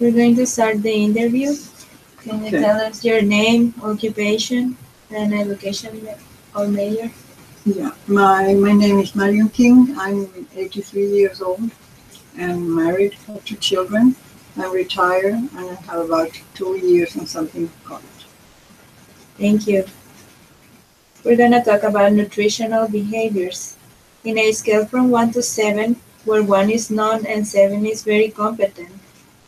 We're going to start the interview. Can you Okay. tell us your name, occupation, and education or major? Yeah, my name is Marion King. I'm 83 years old and married, have 2 children. I'm retired and I have about 2 years and something college. Thank you. We're going to talk about nutritional behaviors. In a scale from 1 to 7, where 1 is none and 7 is very competent,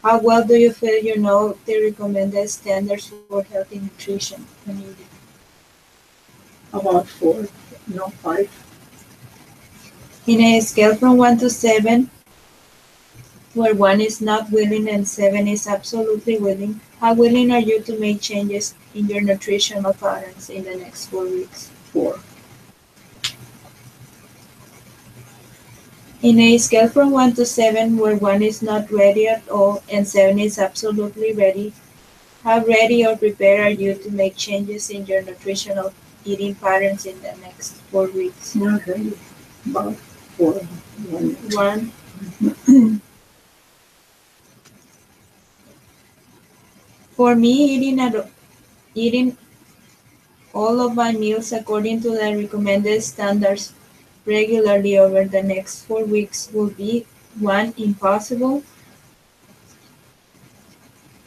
how well do you feel you know the recommended standards for healthy nutrition when eating? About 4, no 5. In a scale from 1 to 7, where 1 is not willing and 7 is absolutely willing, how willing are you to make changes in your nutritional patterns in the next 4 weeks? 4. In a scale from 1 to 7, where 1 is not ready at all and 7 is absolutely ready, how ready or prepared are you to make changes in your nutritional eating patterns in the next 4 weeks? Not really. About 4. 1. For me, eating all of my meals according to the recommended standards regularly over the next 4 weeks will be 1. Impossible,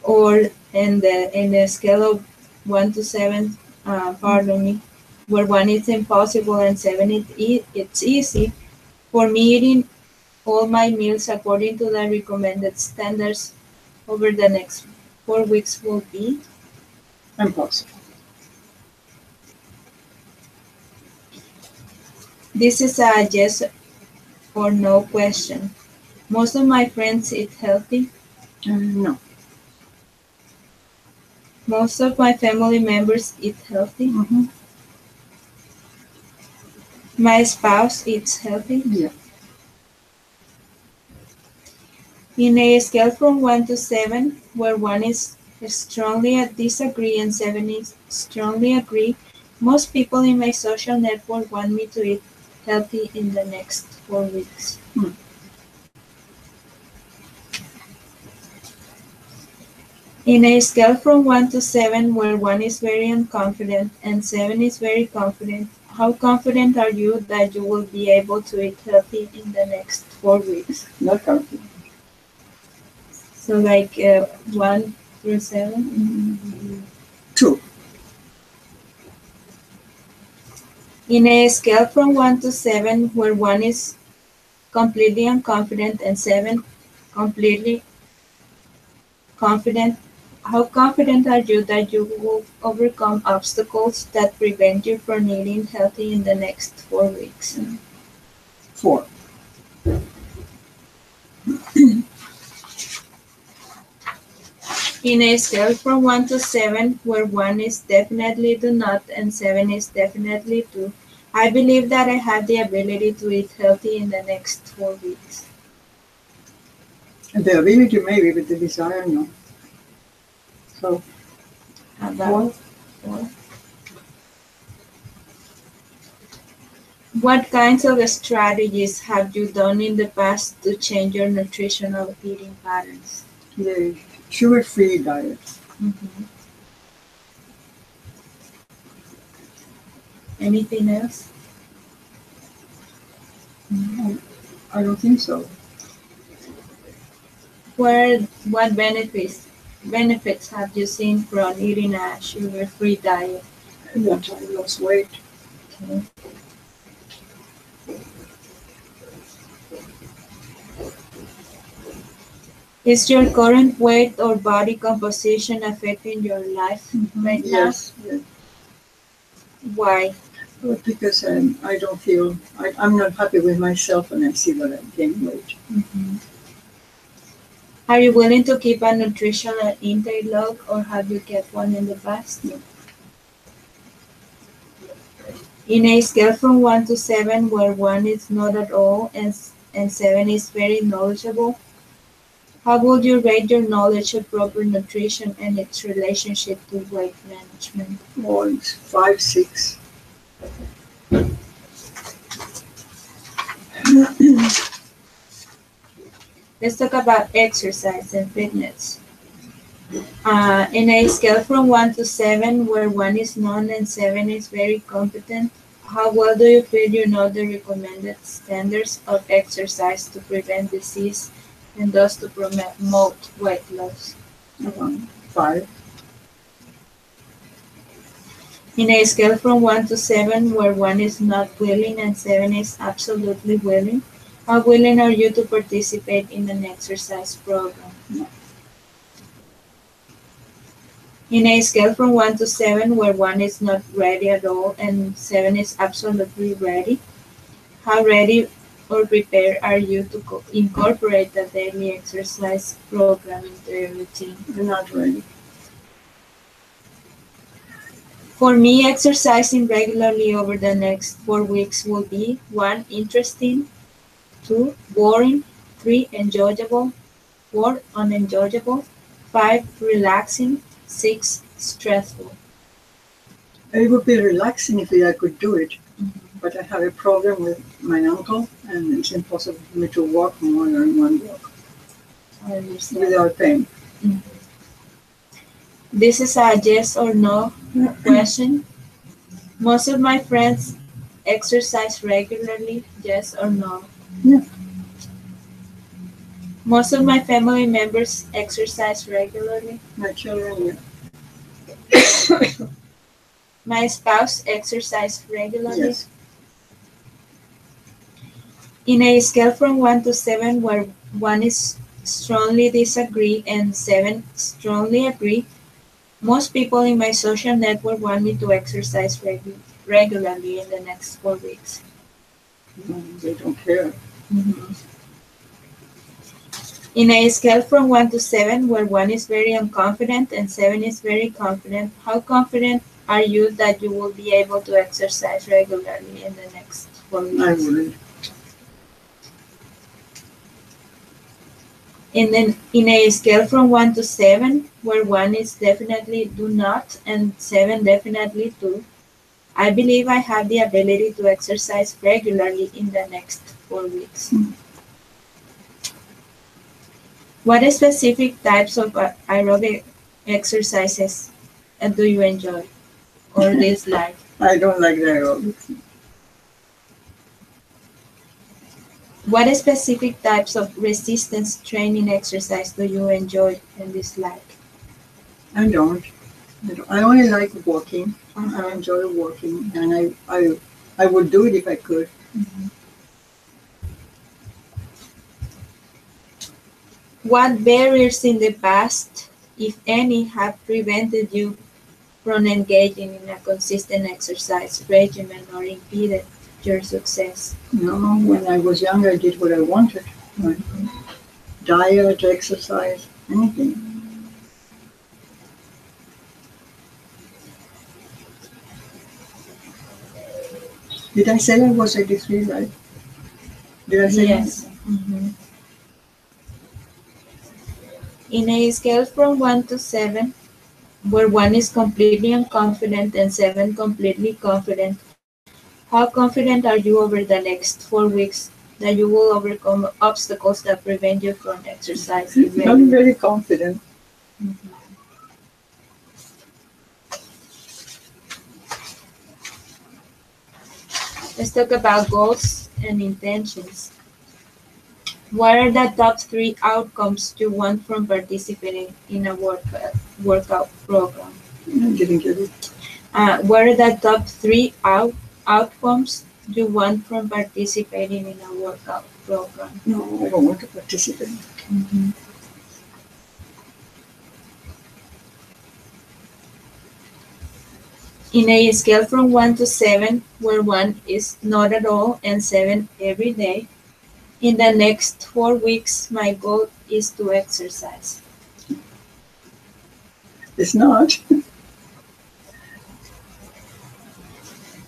or in the scale of 1 to 7, pardon me, where 1 is impossible and 7 it's easy. For me, eating all my meals according to the recommended standards over the next 4 weeks will be Impossible. this is a yes or no question. Most of my friends eat healthy. No. Most of my family members eat healthy. Mm-hmm. My spouse eats healthy. Yeah. In a scale from 1 to 7, where 1 is strongly disagree and 7 is strongly agree, most people in my social network want me to eat healthy in the next 4 weeks. In a scale from 1 to 7, where 1 is very unconfident and 7 is very confident, how confident are you that you will be able to eat healthy in the next 4 weeks? Not confident. So like 1 through 7? 2. In a scale from 1 to 7, where 1 is completely unconfident and 7 completely confident, how confident are you that you will overcome obstacles that prevent you from eating healthy in the next 4 weeks? 4. In a scale from 1 to 7, where 1 is definitely do not and 7 is definitely do, I believe that I have the ability to eat healthy in the next 4 weeks. And the ability maybe, but the desire no. So About 4. What kinds of strategies have you done in the past to change your nutritional eating patterns? the sugar-free diet. Mm-hmm. Anything else? I don't think so. What benefits have you seen from eating a sugar-free diet? That I lost weight. Okay. Is your current weight or body composition affecting your life right Yes. now? Why? Well, because I don't feel, I'm not happy with myself when I see that I gain weight. Mm-hmm. Are you willing to keep a nutritional intake log, or have you kept one in the past? No. In a scale from 1 to 7, where 1 is not at all and 7 is very knowledgeable, how would you rate your knowledge of proper nutrition and its relationship to weight management? Well, it's 5, 6. Let's talk about exercise and fitness. In a scale from 1 to 7, where 1 is none and 7 is very competent, how well do you feel you know the recommended standards of exercise to prevent disease and thus to promote weight loss? 5. In a scale from 1 to 7, where 1 is not willing and 7 is absolutely willing, how willing are you to participate in an exercise program? No. In a scale from 1 to 7, where 1 is not ready at all and 7 is absolutely ready, how ready or prepared are you to incorporate a daily exercise program into your routine? You're not ready. For me, exercising regularly over the next 4 weeks will be 1. Interesting, 2. Boring, 3. Enjoyable, 4. Unenjoyable, 5. Relaxing, 6. Stressful. It would be relaxing if I could do it, Mhm. but I have a problem with my ankle, and it's impossible for me to walk more than one walk I understand. without pain. Mhm. This is a yes or no question. Most of my friends exercise regularly, yes or no? Yeah. Most of my family members exercise regularly. My children, yeah. My spouse exercise regularly. Yes. In a scale from 1 to 7, where 1 is strongly disagree and 7 strongly agree, most people in my social network want me to exercise regularly in the next 4 weeks. They don't care. Mhm. In a scale from 1 to 7, where 1 is very unconfident and 7 is very confident, how confident are you that you will be able to exercise regularly in the next 4 weeks? I wouldn't. In a scale from 1 to 7, where 1 is definitely do not and 7 definitely do, I believe I have the ability to exercise regularly in the next 4 weeks. What specific types of aerobic exercises do you enjoy or dislike? I don't like the aerobics. What specific types of resistance training exercise do you enjoy and dislike? I don't. I only like walking. I Uh-huh. enjoy walking, and I would do it if I could. Mhm. What barriers in the past, if any, have prevented you from engaging in a consistent exercise regimen or impeded your success? No, when I was young, I did what I wanted. Like diet, exercise, anything. Did I say I was 83, right? Did I say Yes. Mhm. In a scale from 1 to 7, where 1 is completely unconfident and 7 completely confident, how confident are you over the next 4 weeks that you will overcome obstacles that prevent you from exercising that? I'm regularly? very confident. Mhm. Let's talk about goals and intentions. What are the top 3 outcomes you want from participating in a workout program? I didn't get it. What are the top 3 outcomes you want from participating in a workout program? No, I don't want to participate. Mhm. In a scale from 1 to 7, where 1 is not at all and 7 every day, in the next 4 weeks, my goal is to exercise. It's not.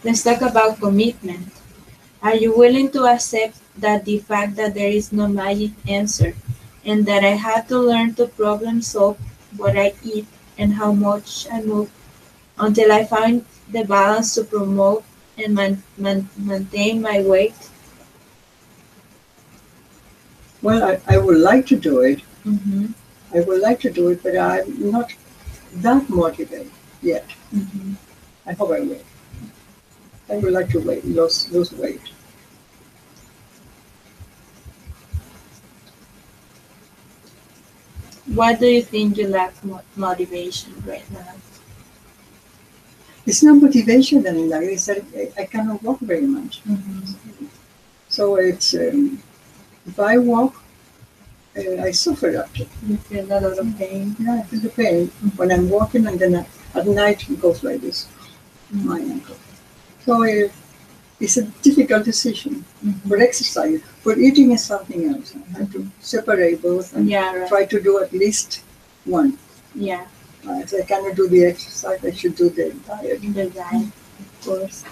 Let's talk about commitment. Are you willing to accept that the fact that there is no magic answer and that I have to learn to problem solve what I eat and how much I move until I find the balance to promote and maintain my weight? Well, I would like to do it. Mm-hmm. I would like to do it, but I'm not that motivated yet. Mm-hmm. I hope I will. I would like to lose weight. What do you think you lack motivation right now? It's not motivation anymore. It's that I cannot walk very much. Mm-hmm. So it's if I walk, I suffer after. You feel a lot of pain. Yeah, I feel the pain when I'm walking, and then at night it goes like this, Mm-hmm. my ankle. So it's a difficult decision. Mm-hmm. For exercise, for eating is something else. I have to separate both and Yeah, right. try to do at least one. Yeah, If I cannot do the exercise, I should do the diet. the diet, of course.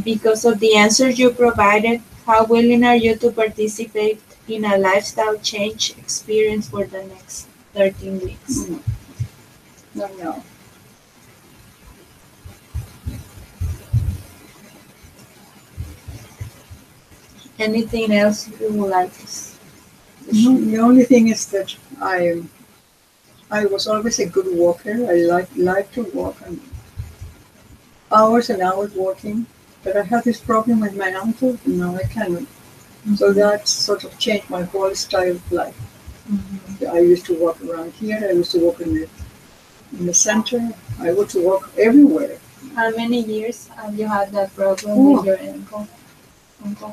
Because of the answers you provided, how willing are you to participate in a lifestyle change experience for the next 13 weeks? No. Anything else you would like to No, the only thing is that I was always a good walker. I like to walk, and hours and hours walking. But I had this problem with my ankle, and now I cannot. So that sort of changed my whole style of life. Mm-hmm. I used to walk around here. I used to walk in the center. I used to walk everywhere. How many years have you had that problem with your ankle?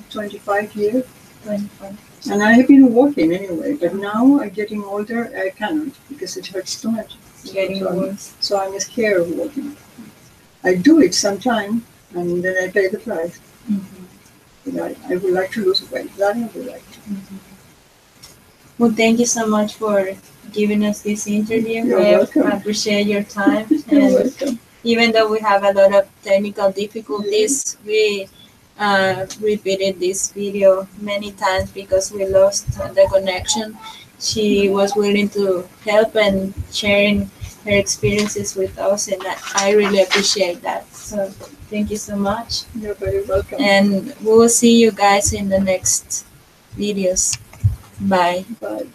25 years. 25. And I have been walking anyway, but now I'm getting older, I cannot because it hurts too much. It's getting worse. So I'm scared of walking. I do it sometime, and then I pay the price. Mm-hmm. But I would like to lose weight. That I would like to. Mm-hmm. Well, thank you so much for giving us this interview. You're I welcome. appreciate your time. You're And welcome. even though we have a lot of technical difficulties, we repeated this video many times because we lost the connection. She was willing to help and sharing her experiences with us, and I really appreciate that. So thank you so much. You're very welcome. And we will see you guys in the next videos. Bye. Bye.